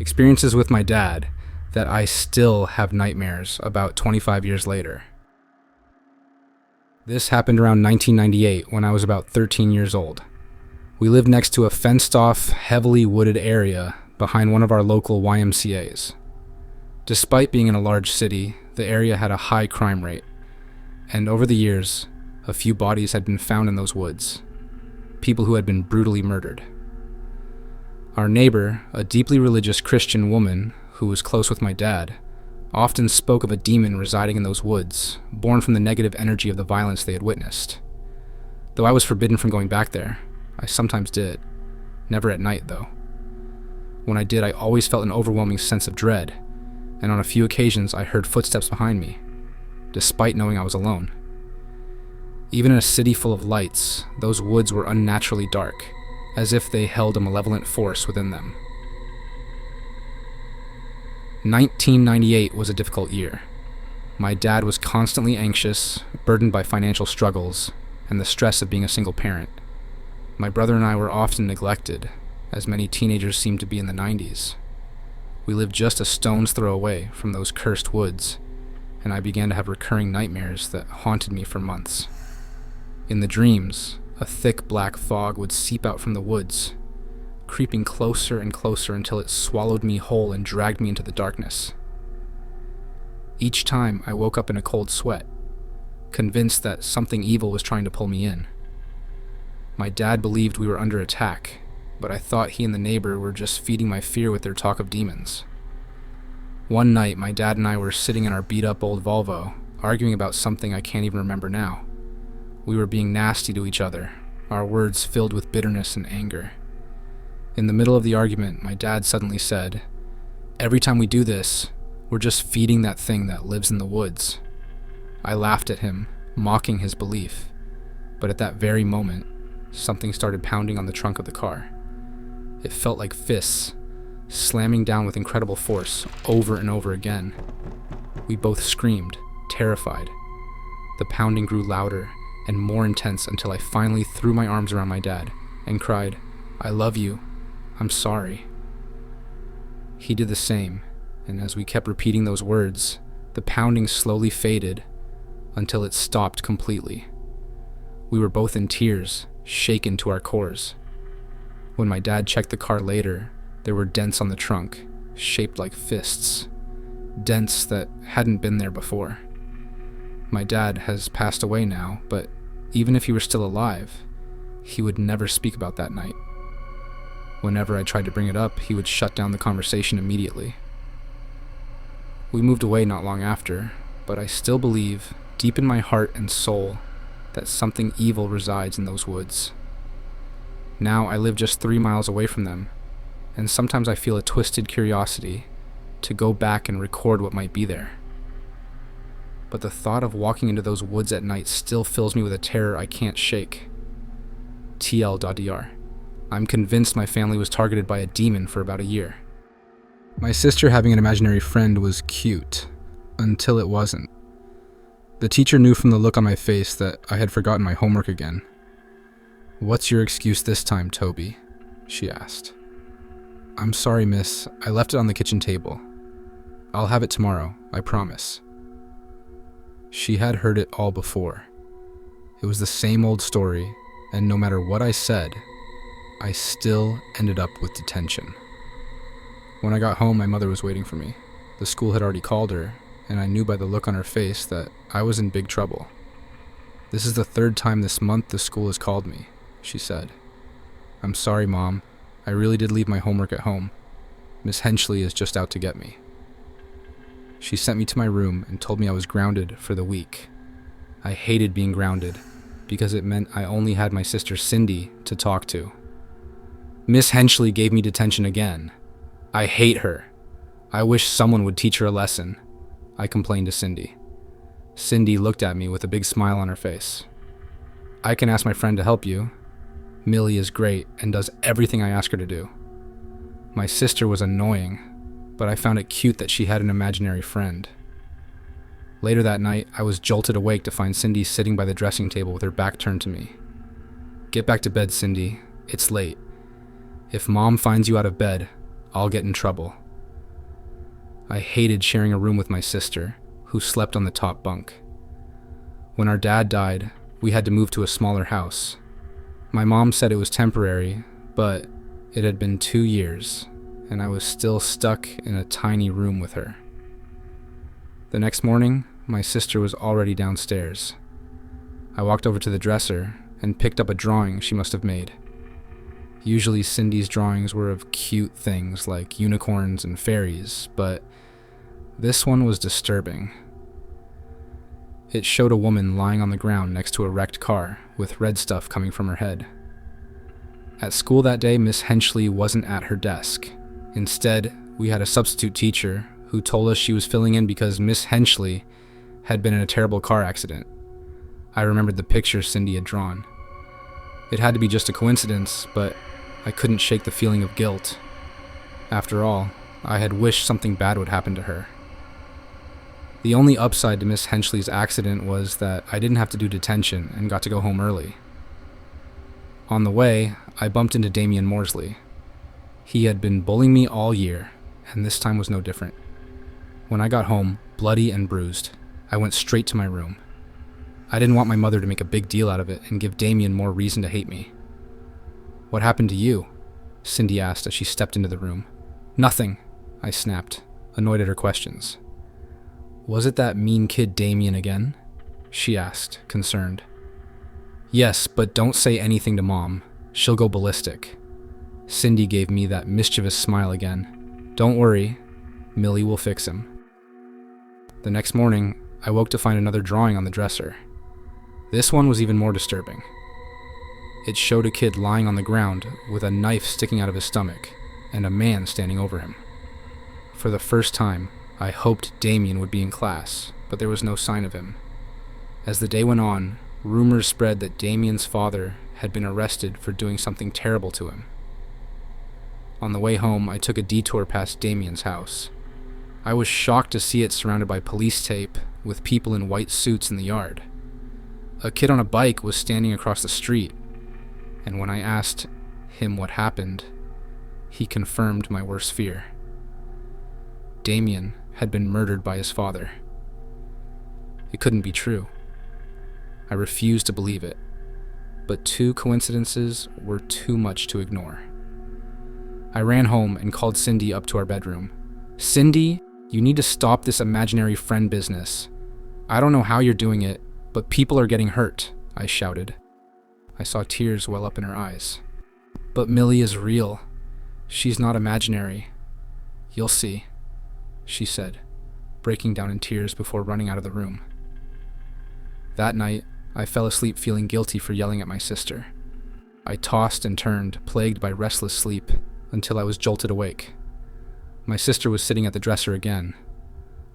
Experiences with my dad that I still have nightmares about 25 years later. This happened around 1998 when I was about 13 years old. We lived next to a fenced-off, heavily wooded area behind one of our local YMCAs. Despite being in a large city, the area had a high crime rate, and over the years, a few bodies had been found in those woods, people who had been brutally murdered. Our neighbor, a deeply religious Christian woman who was close with my dad, often spoke of a demon residing in those woods, born from the negative energy of the violence they had witnessed. Though I was forbidden from going back there, I sometimes did. Never at night, though. When I did, I always felt an overwhelming sense of dread, and on a few occasions I heard footsteps behind me, despite knowing I was alone. Even in a city full of lights, those woods were unnaturally dark, as if they held a malevolent force within them. 1998 was a difficult year. My dad was constantly anxious, burdened by financial struggles, and the stress of being a single parent. My brother and I were often neglected, as many teenagers seemed to be in the 90s. We lived just a stone's throw away from those cursed woods, and I began to have recurring nightmares that haunted me for months. In the dreams, a thick black fog would seep out from the woods, creeping closer and closer until it swallowed me whole and dragged me into the darkness. Each time I woke up in a cold sweat, convinced that something evil was trying to pull me in. My dad believed we were under attack, but I thought he and the neighbor were just feeding my fear with their talk of demons. One night, my dad and I were sitting in our beat-up old Volvo, arguing about something I can't even remember now. We were being nasty to each other, our words filled with bitterness and anger. In the middle of the argument, my dad suddenly said, "Every time we do this, we're just feeding that thing that lives in the woods." I laughed at him, mocking his belief, but at that very moment, something started pounding on the trunk of the car. It felt like fists, slamming down with incredible force, over and over again. We both screamed, terrified. The pounding grew louder and more intense until I finally threw my arms around my dad and cried, "I love you. I'm sorry." He did the same, and as we kept repeating those words, the pounding slowly faded until it stopped completely. We were both in tears, shaken to our cores. When my dad checked the car later, there were dents on the trunk, shaped like fists. Dents that hadn't been there before. My dad has passed away now, but even if he were still alive, he would never speak about that night. Whenever I tried to bring it up, he would shut down the conversation immediately. We moved away not long after, but I still believe, deep in my heart and soul, that something evil resides in those woods. Now I live just 3 miles away from them, and sometimes I feel a twisted curiosity to go back and record what might be there. But the thought of walking into those woods at night still fills me with a terror I can't shake. TL.dr. I'm convinced my family was targeted by a demon for about a year. My sister having an imaginary friend was cute, until it wasn't. The teacher knew from the look on my face that I had forgotten my homework again. "What's your excuse this time, Toby?" she asked. "I'm sorry, miss. I left it on the kitchen table. I'll have it tomorrow, I promise." She had heard it all before. It was the same old story, and no matter what I said, I still ended up with detention. When I got home, my mother was waiting for me. The school had already called her, and I knew by the look on her face that I was in big trouble. "This is the 3rd time this month the school has called me," she said. "I'm sorry, Mom. I really did leave my homework at home. Miss Henchley is just out to get me." She sent me to my room and told me I was grounded for the week. I hated being grounded because it meant I only had my sister Cindy to talk to. Miss Henchley gave me detention again. I hate her. I wish someone would teach her a lesson, I complained to Cindy. Cindy looked at me with a big smile on her face. "I can ask my friend to help you. Millie is great and does everything I ask her to do." My sister was annoying, but I found it cute that she had an imaginary friend. Later that night, I was jolted awake to find Cindy sitting by the dressing table with her back turned to me. "Get back to bed, Cindy. It's late. If Mom finds you out of bed, I'll get in trouble," I hated sharing a room with my sister, who slept on the top bunk. When our dad died, we had to move to a smaller house. My mom said it was temporary, but it had been 2 years, and I was still stuck in a tiny room with her. The next morning, my sister was already downstairs. I walked over to the dresser and picked up a drawing she must have made. Usually Cindy's drawings were of cute things like unicorns and fairies, but this one was disturbing. It showed a woman lying on the ground next to a wrecked car with red stuff coming from her head. At school that day, Miss Henchley wasn't at her desk. Instead, we had a substitute teacher who told us she was filling in because Miss Henchley had been in a terrible car accident. I remembered the picture Cindy had drawn. It had to be just a coincidence, but I couldn't shake the feeling of guilt. After all, I had wished something bad would happen to her. The only upside to Miss Henchley's accident was that I didn't have to do detention and got to go home early. On the way, I bumped into Damian Morsley. He had been bullying me all year, and this time was no different. When I got home, bloody and bruised, I went straight to my room. I didn't want my mother to make a big deal out of it and give Damian more reason to hate me. "What happened to you?" Cindy asked as she stepped into the room. "Nothing," I snapped, annoyed at her questions. "Was it that mean kid Damian again?" she asked, concerned. "Yes, but don't say anything to Mom. She'll go ballistic." Cindy gave me that mischievous smile again. "Don't worry, Millie will fix him." The next morning, I woke to find another drawing on the dresser. This one was even more disturbing. It showed a kid lying on the ground with a knife sticking out of his stomach and a man standing over him. For the first time, I hoped Damian would be in class, but there was no sign of him. As the day went on, rumors spread that Damian's father had been arrested for doing something terrible to him. On the way home, I took a detour past Damian's house. I was shocked to see it surrounded by police tape with people in white suits in the yard. A kid on a bike was standing across the street, and when I asked him what happened, he confirmed my worst fear. Damian had been murdered by his father. It couldn't be true. I refused to believe it, but 2 coincidences were too much to ignore. I ran home and called Cindy up to our bedroom. "Cindy, you need to stop this imaginary friend business. I don't know how you're doing it, but people are getting hurt," I shouted. I saw tears well up in her eyes. "But Millie is real. She's not imaginary. You'll see," she said, breaking down in tears before running out of the room. That night, I fell asleep feeling guilty for yelling at my sister. I tossed and turned, plagued by restless sleep, until I was jolted awake. My sister was sitting at the dresser again.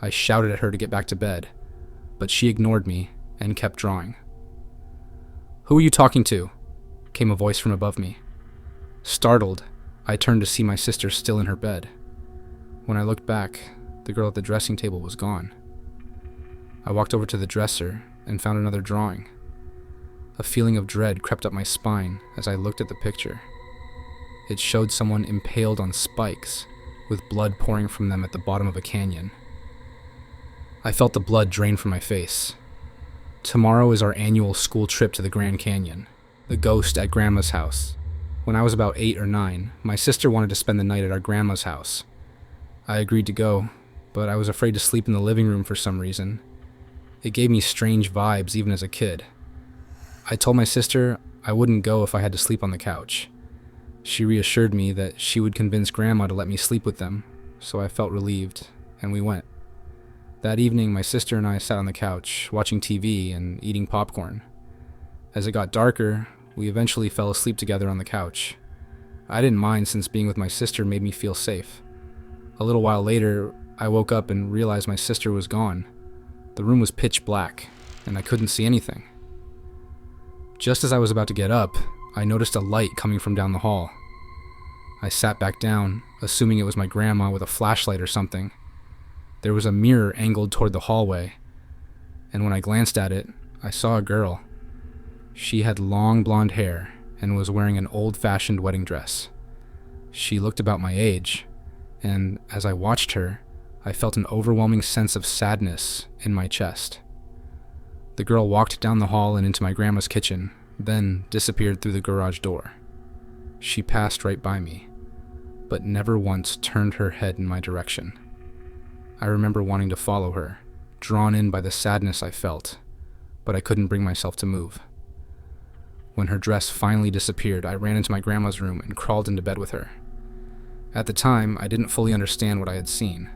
I shouted at her to get back to bed, but she ignored me and kept drawing. "Who are you talking to?" came a voice from above me. Startled, I turned to see my sister still in her bed. When I looked back, the girl at the dressing table was gone. I walked over to the dresser and found another drawing. A feeling of dread crept up my spine as I looked at the picture. It showed someone impaled on spikes, with blood pouring from them at the bottom of a canyon. I felt the blood drain from my face. Tomorrow is our annual school trip to the Grand Canyon, the ghost at Grandma's house. When I was about 8 or 9, my sister wanted to spend the night at our grandma's house. I agreed to go, but I was afraid to sleep in the living room for some reason. It gave me strange vibes even as a kid. I told my sister I wouldn't go if I had to sleep on the couch. She reassured me that she would convince Grandma to let me sleep with them, so I felt relieved, and we went. That evening, my sister and I sat on the couch, watching TV and eating popcorn. As it got darker, we eventually fell asleep together on the couch. I didn't mind since being with my sister made me feel safe. A little while later, I woke up and realized my sister was gone. The room was pitch black, and I couldn't see anything. Just as I was about to get up, I noticed a light coming from down the hall. I sat back down, assuming it was my grandma with a flashlight or something. There was a mirror angled toward the hallway, and when I glanced at it, I saw a girl. She had long blonde hair and was wearing an old-fashioned wedding dress. She looked about my age, and as I watched her, I felt an overwhelming sense of sadness in my chest. The girl walked down the hall and into my grandma's kitchen, then disappeared through the garage door. She passed right by me, but never once turned her head in my direction. I remember wanting to follow her, drawn in by the sadness I felt, but I couldn't bring myself to move. When her dress finally disappeared, I ran into my grandma's room and crawled into bed with her. At the time, I didn't fully understand what I had seen.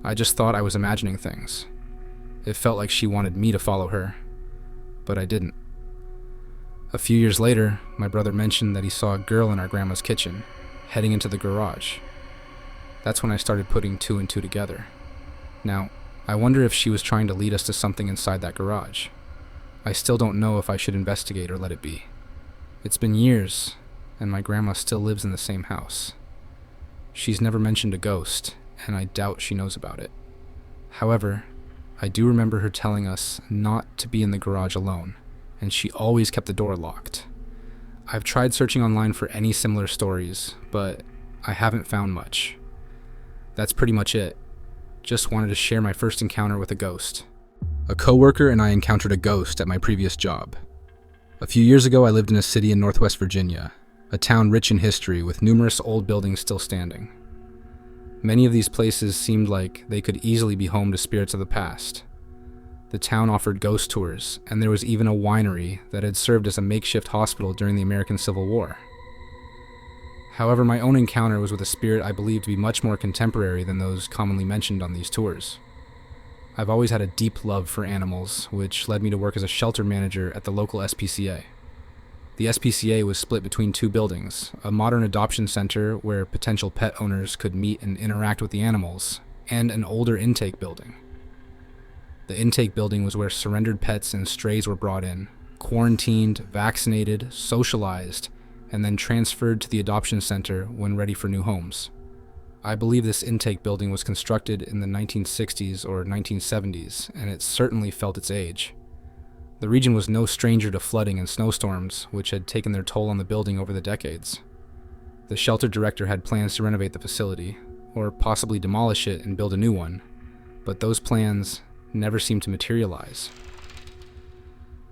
I just thought I was imagining things. It felt like she wanted me to follow her, but I didn't. A few years later, my brother mentioned that he saw a girl in our grandma's kitchen, heading into the garage. That's when I started putting two and two together. Now, I wonder if she was trying to lead us to something inside that garage. I still don't know if I should investigate or let it be. It's been years, and my grandma still lives in the same house. She's never mentioned a ghost, and I doubt she knows about it. However, I do remember her telling us not to be in the garage alone, and she always kept the door locked. I've tried searching online for any similar stories, but I haven't found much. That's pretty much it. Just wanted to share my first encounter with a ghost. A coworker and I encountered a ghost at my previous job. A few years ago, I lived in a city in Northwest Virginia, a town rich in history with numerous old buildings still standing. Many of these places seemed like they could easily be home to spirits of the past. The town offered ghost tours, and there was even a winery that had served as a makeshift hospital during the American Civil War. However, my own encounter was with a spirit I believe to be much more contemporary than those commonly mentioned on these tours. I've always had a deep love for animals, which led me to work as a shelter manager at the local SPCA. The SPCA was split between two buildings, a modern adoption center where potential pet owners could meet and interact with the animals, and an older intake building. The intake building was where surrendered pets and strays were brought in, quarantined, vaccinated, socialized, and then transferred to the adoption center when ready for new homes. I believe this intake building was constructed in the 1960s or 1970s, and it certainly felt its age. The region was no stranger to flooding and snowstorms, which had taken their toll on the building over the decades. The shelter director had plans to renovate the facility, or possibly demolish it and build a new one, but those plans never seemed to materialize.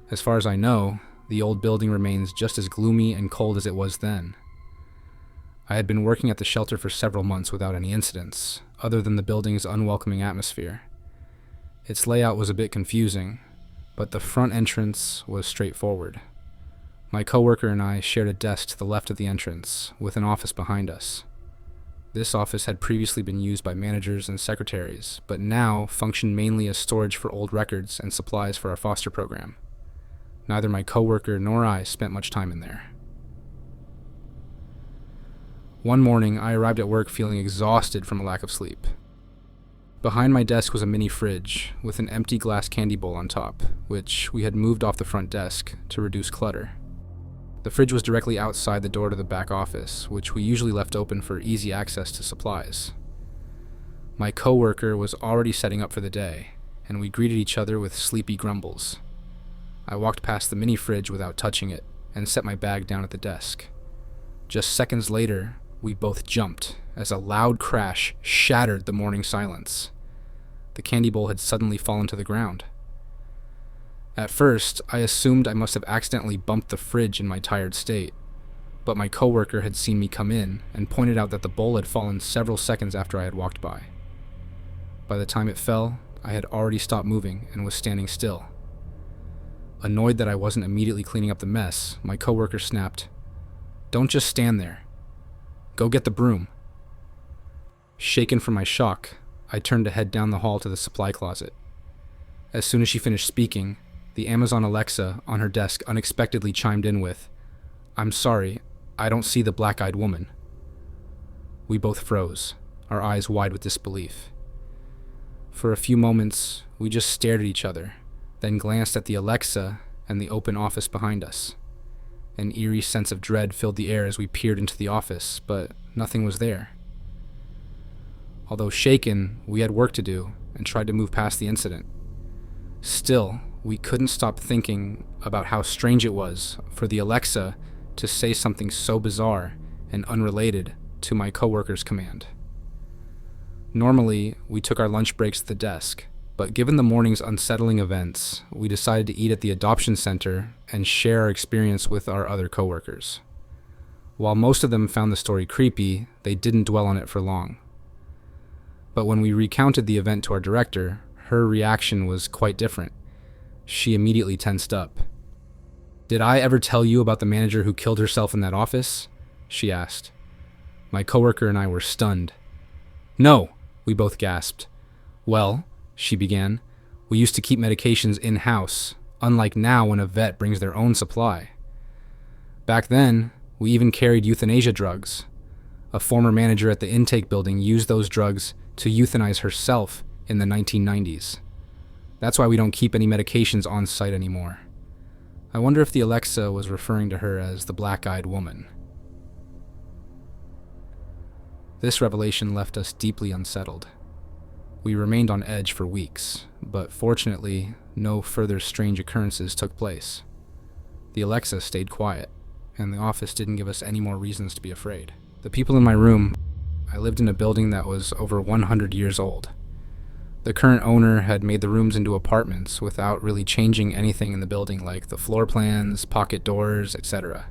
As far as I know, the old building remains just as gloomy and cold as it was then. I had been working at the shelter for several months without any incidents, other than the building's unwelcoming atmosphere. Its layout was a bit confusing, but the front entrance was straightforward. My coworker and I shared a desk to the left of the entrance, with an office behind us. This office had previously been used by managers and secretaries, but now functioned mainly as storage for old records and supplies for our foster program. Neither my coworker nor I spent much time in there. One morning, I arrived at work feeling exhausted from a lack of sleep. Behind my desk was a mini fridge with an empty glass candy bowl on top, which we had moved off the front desk to reduce clutter. The fridge was directly outside the door to the back office, which we usually left open for easy access to supplies. My coworker was already setting up for the day, and we greeted each other with sleepy grumbles. I walked past the mini fridge without touching it and set my bag down at the desk. Just seconds later, we both jumped as a loud crash shattered the morning silence. The candy bowl had suddenly fallen to the ground. At first, I assumed I must have accidentally bumped the fridge in my tired state, but my coworker had seen me come in and pointed out that the bowl had fallen several seconds after I had walked by. By the time it fell, I had already stopped moving and was standing still. Annoyed that I wasn't immediately cleaning up the mess, my coworker snapped, "Don't just stand there. Go get the broom." Shaken from my shock, I turned to head down the hall to the supply closet. As soon as she finished speaking, the Amazon Alexa on her desk unexpectedly chimed in with, "I'm sorry, I don't see the black-eyed woman." We both froze, our eyes wide with disbelief. For a few moments, we just stared at each other, then glanced at the Alexa and the open office behind us. An eerie sense of dread filled the air as we peered into the office, but nothing was there. Although shaken, we had work to do and tried to move past the incident. Still, we couldn't stop thinking about how strange it was for the Alexa to say something so bizarre and unrelated to my coworker's command. Normally, we took our lunch breaks at the desk, but given the morning's unsettling events, we decided to eat at the adoption center and share our experience with our other coworkers. While most of them found the story creepy, they didn't dwell on it for long. But when we recounted the event to our director, her reaction was quite different. She immediately tensed up. "Did I ever tell you about the manager who killed herself in that office?" she asked. My coworker and I were stunned. "No," we both gasped. "Well," she began, "we used to keep medications in-house, unlike now when a vet brings their own supply. Back then, we even carried euthanasia drugs. A former manager at the intake building used those drugs to euthanize herself in the 1990s. That's why we don't keep any medications on site anymore." I wonder if the Alexa was referring to her as the black-eyed woman. This revelation left us deeply unsettled. We remained on edge for weeks, but fortunately, no further strange occurrences took place. The Alexa stayed quiet, and the office didn't give us any more reasons to be afraid. The people in my room, I lived in a building that was over 100 years old. The current owner had made the rooms into apartments without really changing anything in the building like the floor plans, pocket doors, etc.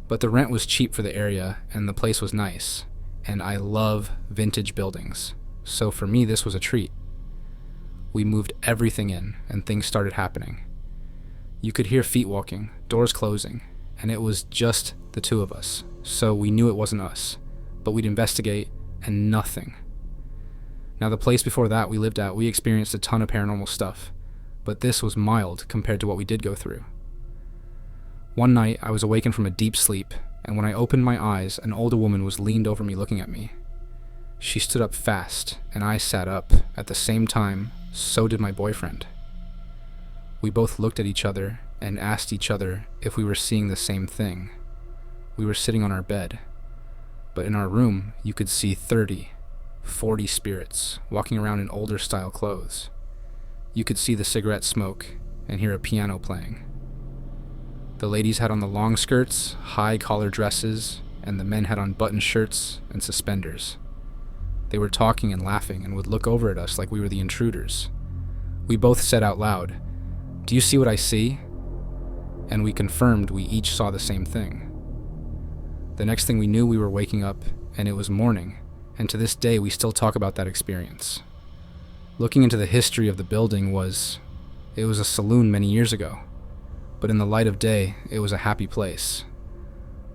But the rent was cheap for the area, and the place was nice. And I love vintage buildings, so for me this was a treat. We moved everything in, and things started happening. You could hear feet walking, doors closing, and it was just the two of us, so we knew it wasn't us, but we'd investigate, and nothing. Now the place before that we lived at, we experienced a ton of paranormal stuff, but this was mild compared to what we did go through. One night, I was awakened from a deep sleep, and when I opened my eyes, an older woman was leaned over me looking at me. She stood up fast, and I sat up. At the same time, so did my boyfriend. We both looked at each other and asked each other if we were seeing the same thing. We were sitting on our bed, but in our room, you could see 30, 40 spirits walking around in older style clothes. You could see the cigarette smoke and hear a piano playing. The ladies had on the long skirts, high collar dresses, and the men had on button shirts and suspenders. They were talking and laughing and would look over at us like we were the intruders. We both said out loud, "Do you see what I see?" And we confirmed we each saw the same thing. The next thing we knew, we were waking up, and it was morning, and to this day we still talk about that experience. Looking into the history of the building it was a saloon many years ago. But in the light of day, it was a happy place.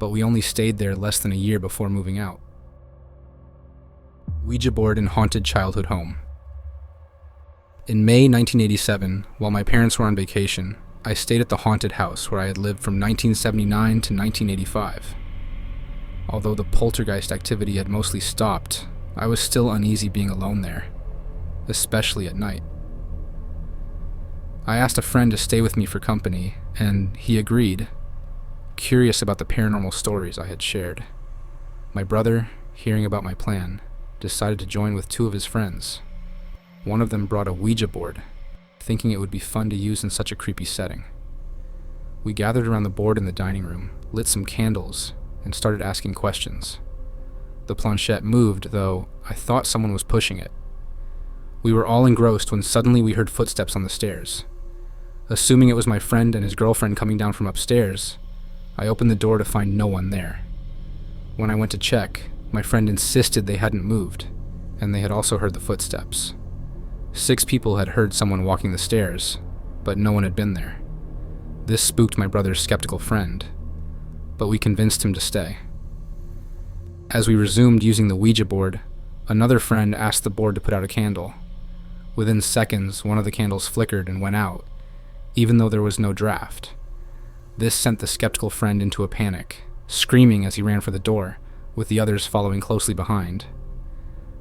But we only stayed there less than a year before moving out. Ouija board in haunted childhood home. In May 1987, while my parents were on vacation, I stayed at the haunted house where I had lived from 1979 to 1985. Although the poltergeist activity had mostly stopped, I was still uneasy being alone there, especially at night. I asked a friend to stay with me for company, and he agreed, curious about the paranormal stories I had shared. My brother, hearing about my plan, decided to join with two of his friends. One of them brought a Ouija board, thinking it would be fun to use in such a creepy setting. We gathered around the board in the dining room, lit some candles, and started asking questions. The planchette moved, though I thought someone was pushing it. We were all engrossed when suddenly we heard footsteps on the stairs. Assuming it was my friend and his girlfriend coming down from upstairs, I opened the door to find no one there. When I went to check, my friend insisted they hadn't moved, and they had also heard the footsteps. 6 people had heard someone walking the stairs, but no one had been there. This spooked my brother's skeptical friend, but we convinced him to stay. As we resumed using the Ouija board, another friend asked the board to put out a candle. Within seconds, one of the candles flickered and went out, even though there was no draft. This sent the skeptical friend into a panic, screaming as he ran for the door, with the others following closely behind.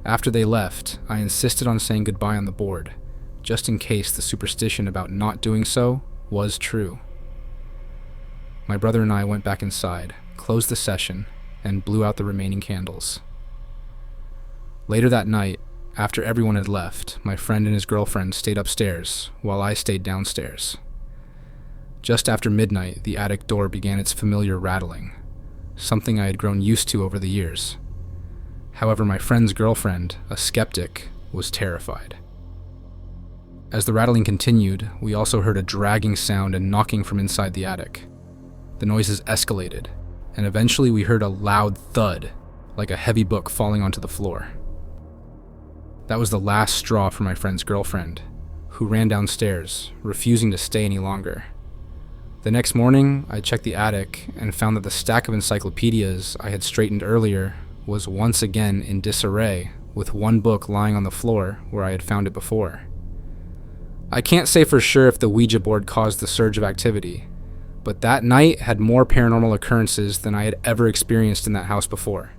After they left, I insisted on saying goodbye on the board, just in case the superstition about not doing so was true. My brother and I went back inside, closed the session, and blew out the remaining candles. Later that night, after everyone had left, my friend and his girlfriend stayed upstairs, while I stayed downstairs. Just after midnight, the attic door began its familiar rattling, something I had grown used to over the years. However, my friend's girlfriend, a skeptic, was terrified. As the rattling continued, we also heard a dragging sound and knocking from inside the attic. The noises escalated, and eventually we heard a loud thud, like a heavy book falling onto the floor. That was the last straw for my friend's girlfriend, who ran downstairs, refusing to stay any longer. The next morning, I checked the attic and found that the stack of encyclopedias I had straightened earlier was once again in disarray, with one book lying on the floor where I had found it before. I can't say for sure if the Ouija board caused the surge of activity, but that night had more paranormal occurrences than I had ever experienced in that house before.